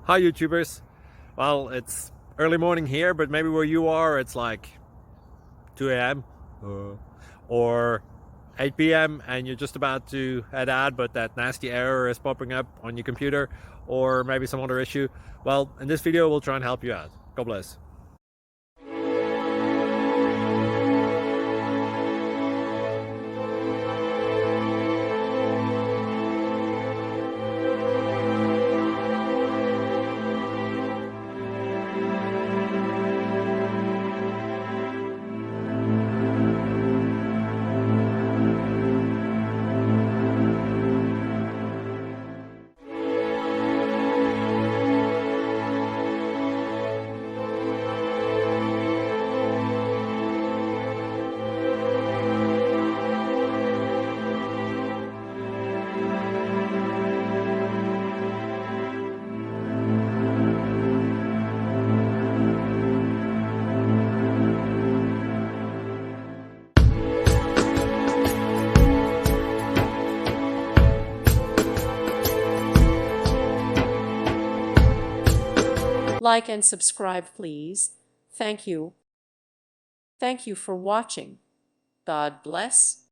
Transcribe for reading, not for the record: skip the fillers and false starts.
Hi YouTubers. Well, it's early morning here, but maybe where you are it's like 2 a.m. or 8 p.m. and you're just about to head out, but that nasty error is popping up on your computer, or maybe some other issue. Well, in this video we'll try and help you out. God bless. Like and subscribe, please. Thank you. Thank you for watching. God bless.